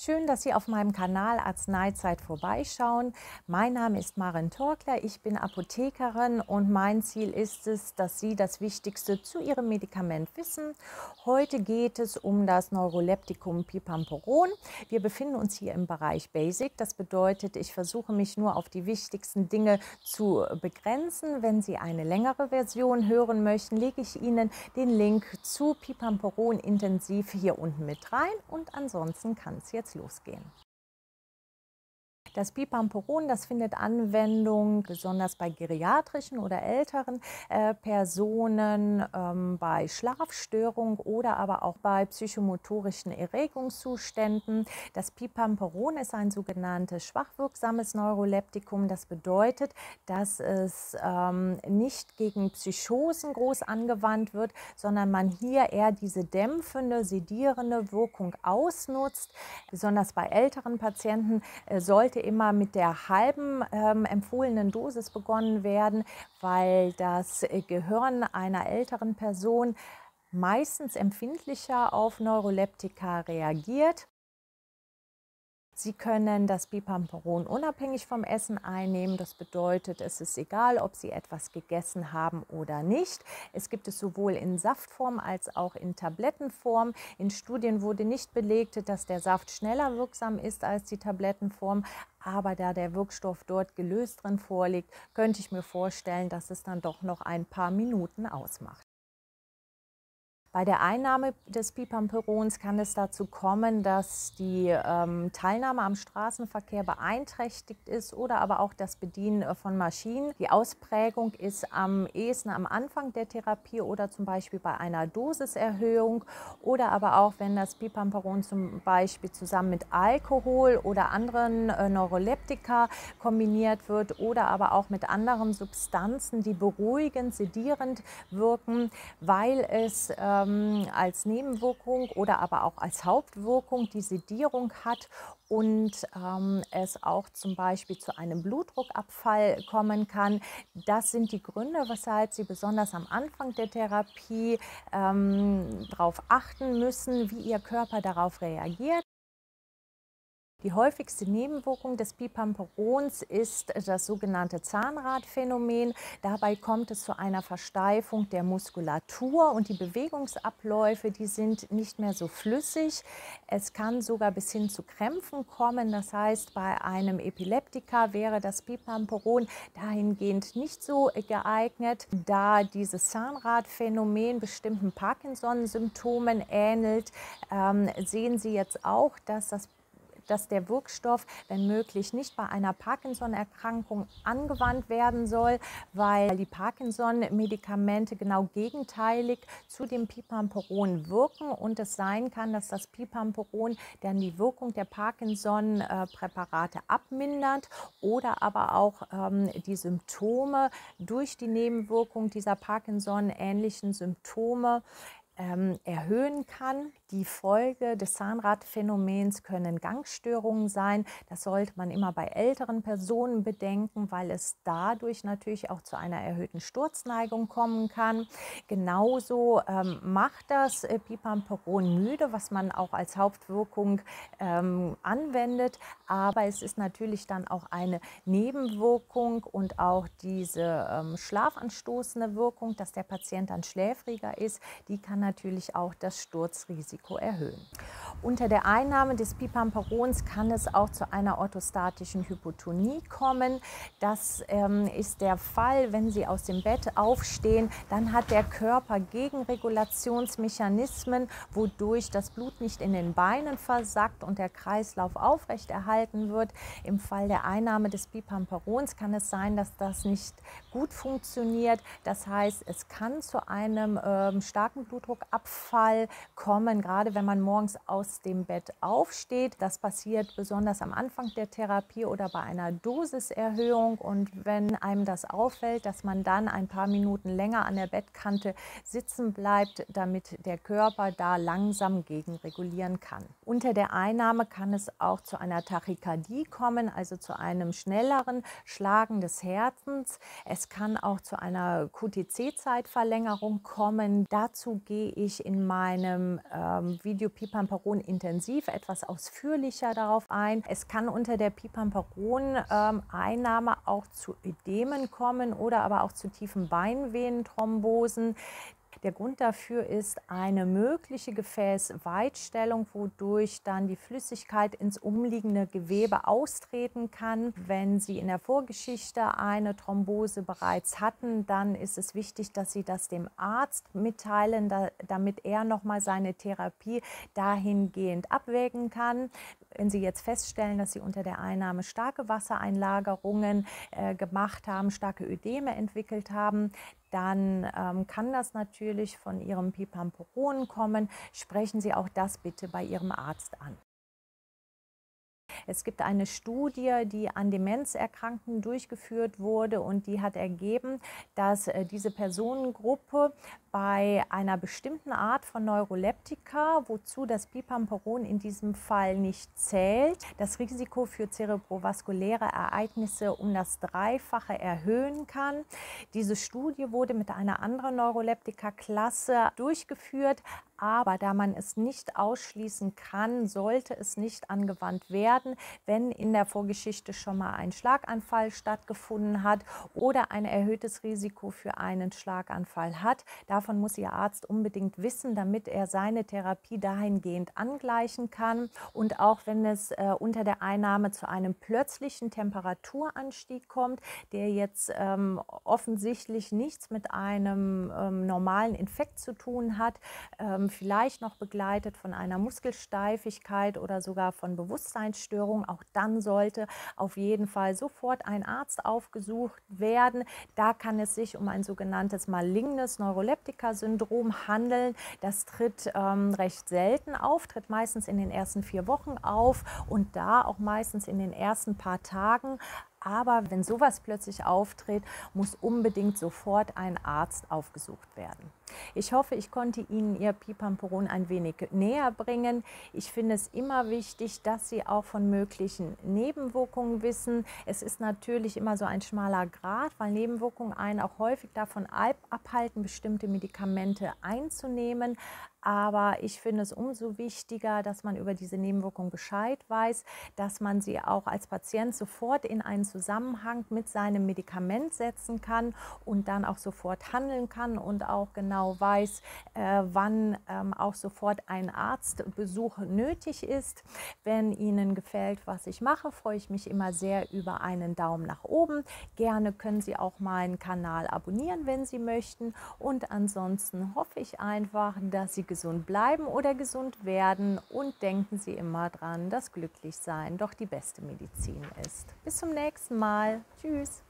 Schön, dass Sie auf meinem Kanal Arzneizeit vorbeischauen. Mein Name ist Maren Torkler, ich bin Apothekerin und mein Ziel ist es, dass Sie das Wichtigste zu Ihrem Medikament wissen. Heute geht es um das Neuroleptikum Pipampuron. Wir befinden uns hier im Bereich Basic. Das bedeutet, ich versuche mich nur auf die wichtigsten Dinge zu begrenzen. Wenn Sie eine längere Version hören möchten, lege ich Ihnen den Link zu Pipampuron intensiv hier unten mit rein und ansonsten kann es jetzt losgehen. Das Pipampuron, das findet Anwendung besonders bei geriatrischen oder älteren Personen, bei Schlafstörungen oder aber auch bei psychomotorischen Erregungszuständen. Das Pipampuron ist ein sogenanntes schwachwirksames Neuroleptikum. Das bedeutet, dass es nicht gegen Psychosen groß angewandt wird, sondern man hier eher diese dämpfende, sedierende Wirkung ausnutzt. Besonders bei älteren Patienten sollte immer mit der halben empfohlenen Dosis begonnen werden, weil das Gehirn einer älteren Person meistens empfindlicher auf Neuroleptika reagiert. Sie können das Pipampuron unabhängig vom Essen einnehmen. Das bedeutet, es ist egal, ob Sie etwas gegessen haben oder nicht. Es gibt es sowohl in Saftform als auch in Tablettenform. In Studien wurde nicht belegt, dass der Saft schneller wirksam ist als die Tablettenform. Aber da der Wirkstoff dort gelöst drin vorliegt, könnte ich mir vorstellen, dass es dann doch noch ein paar Minuten ausmacht. Bei der Einnahme des Pipampurons kann es dazu kommen, dass die Teilnahme am Straßenverkehr beeinträchtigt ist oder aber auch das Bedienen von Maschinen. Die Ausprägung ist am ehesten am Anfang der Therapie oder zum Beispiel bei einer Dosiserhöhung oder aber auch, wenn das Pipampuron zum Beispiel zusammen mit Alkohol oder anderen Neuroleptika kombiniert wird oder aber auch mit anderen Substanzen, die beruhigend, sedierend wirken, weil es als Nebenwirkung oder aber auch als Hauptwirkung die Sedierung hat und es auch zum Beispiel zu einem Blutdruckabfall kommen kann. Das sind die Gründe, weshalb Sie besonders am Anfang der Therapie darauf achten müssen, wie Ihr Körper darauf reagiert. Die häufigste Nebenwirkung des Pipampurons ist das sogenannte Zahnradphänomen. Dabei kommt es zu einer Versteifung der Muskulatur und die Bewegungsabläufe, die sind nicht mehr so flüssig. Es kann sogar bis hin zu Krämpfen kommen. Das heißt, bei einem Epileptiker wäre das Pipampuron dahingehend nicht so geeignet, da dieses Zahnradphänomen bestimmten Parkinson-Symptomen ähnelt. Sehen Sie jetzt auch, dass der Wirkstoff, wenn möglich, nicht bei einer Parkinson-Erkrankung angewandt werden soll, weil die Parkinson-Medikamente genau gegenteilig zu dem Pipampuron wirken und es sein kann, dass das Pipampuron dann die Wirkung der Parkinson-Präparate abmindert oder aber auch die Symptome durch die Nebenwirkung dieser Parkinson-ähnlichen Symptome erhöhen kann. Die Folge des Zahnradphänomens können Gangstörungen sein. Das sollte man immer bei älteren Personen bedenken, weil es dadurch natürlich auch zu einer erhöhten Sturzneigung kommen kann. Genauso macht das Pipampuron müde, was man auch als Hauptwirkung anwendet. Aber es ist natürlich dann auch eine Nebenwirkung und auch diese schlafanstoßende Wirkung, dass der Patient dann schläfriger ist, die kann natürlich auch das Sturzrisiko erhöhen. Unter der Einnahme des Pipampurons kann es auch zu einer orthostatischen Hypotonie kommen. Das ist der Fall, wenn Sie aus dem Bett aufstehen, dann hat der Körper Gegenregulationsmechanismen, wodurch das Blut nicht in den Beinen versackt und der Kreislauf aufrechterhalten wird. Im Fall der Einnahme des Pipampurons kann es sein, dass das nicht gut funktioniert. Das heißt, es kann zu einem starken Blutdruckabfall kommen, gerade wenn man morgens aus dem Bett aufsteht. Das passiert besonders am Anfang der Therapie oder bei einer Dosiserhöhung. Und wenn einem das auffällt, dass man dann ein paar Minuten länger an der Bettkante sitzen bleibt, damit der Körper da langsam gegenregulieren kann. Unter der Einnahme kann es auch zu einer Tachykardie kommen, also zu einem schnelleren Schlagen des Herzens. Es kann auch zu einer QTc-Zeitverlängerung kommen. Dazu gehe gehe ich in meinem Video Pipamperon intensiv etwas ausführlicher darauf ein. Es kann unter der Pipamperon-Einnahme auch zu Ödemen kommen oder aber auch zu tiefen Beinvenenthrombosen. Der Grund dafür ist eine mögliche Gefäßweitstellung, wodurch dann die Flüssigkeit ins umliegende Gewebe austreten kann. Wenn Sie in der Vorgeschichte eine Thrombose bereits hatten, dann ist es wichtig, dass Sie das dem Arzt mitteilen, damit er nochmal seine Therapie dahingehend abwägen kann. Wenn Sie jetzt feststellen, dass Sie unter der Einnahme starke Wassereinlagerungen gemacht haben, starke Ödeme entwickelt haben, dann kann das natürlich von Ihrem Pipamperon kommen. Sprechen Sie auch das bitte bei Ihrem Arzt an. Es gibt eine Studie, die an Demenzerkrankten durchgeführt wurde und die hat ergeben, dass diese Personengruppe bei einer bestimmten Art von Neuroleptika, wozu das Pipamperon in diesem Fall nicht zählt, das Risiko für zerebrovaskuläre Ereignisse um das Dreifache erhöhen kann. Diese Studie wurde mit einer anderen Neuroleptika-Klasse durchgeführt, aber da man es nicht ausschließen kann, sollte es nicht angewandt werden, wenn in der Vorgeschichte schon mal ein Schlaganfall stattgefunden hat oder ein erhöhtes Risiko für einen Schlaganfall hat. Davon muss Ihr Arzt unbedingt wissen, damit er seine Therapie dahingehend angleichen kann. Und auch wenn es unter der Einnahme zu einem plötzlichen Temperaturanstieg kommt, der jetzt offensichtlich nichts mit einem normalen Infekt zu tun hat, vielleicht noch begleitet von einer Muskelsteifigkeit oder sogar von Bewusstseinsstörungen, auch dann sollte auf jeden Fall sofort ein Arzt aufgesucht werden. Da kann es sich um ein sogenanntes malignes Neuroleptika-Syndrom handeln. Das tritt recht selten auf, tritt meistens in den ersten 4 Wochen auf und da auch meistens in den ersten paar Tagen. Aber wenn sowas plötzlich auftritt, muss unbedingt sofort ein Arzt aufgesucht werden. Ich hoffe, ich konnte Ihnen Ihr Pipamperon ein wenig näher bringen. Ich finde es immer wichtig, dass Sie auch von möglichen Nebenwirkungen wissen. Es ist natürlich immer so ein schmaler Grat, weil Nebenwirkungen einen auch häufig davon abhalten, bestimmte Medikamente einzunehmen. Aber ich finde es umso wichtiger, dass man über diese Nebenwirkungen Bescheid weiß, dass man sie auch als Patient sofort in einen Zusammenhang mit seinem Medikament setzen kann und dann auch sofort handeln kann und auch genau weiß, wann auch sofort ein Arztbesuch nötig ist. Wenn Ihnen gefällt, was ich mache, freue ich mich immer sehr über einen Daumen nach oben. Gerne können Sie auch meinen Kanal abonnieren, wenn Sie möchten. Und ansonsten hoffe ich einfach, dass Sie gesund bleiben oder gesund werden und denken Sie immer dran, dass Glücklichsein doch die beste Medizin ist. Bis zum nächsten Mal. Tschüss.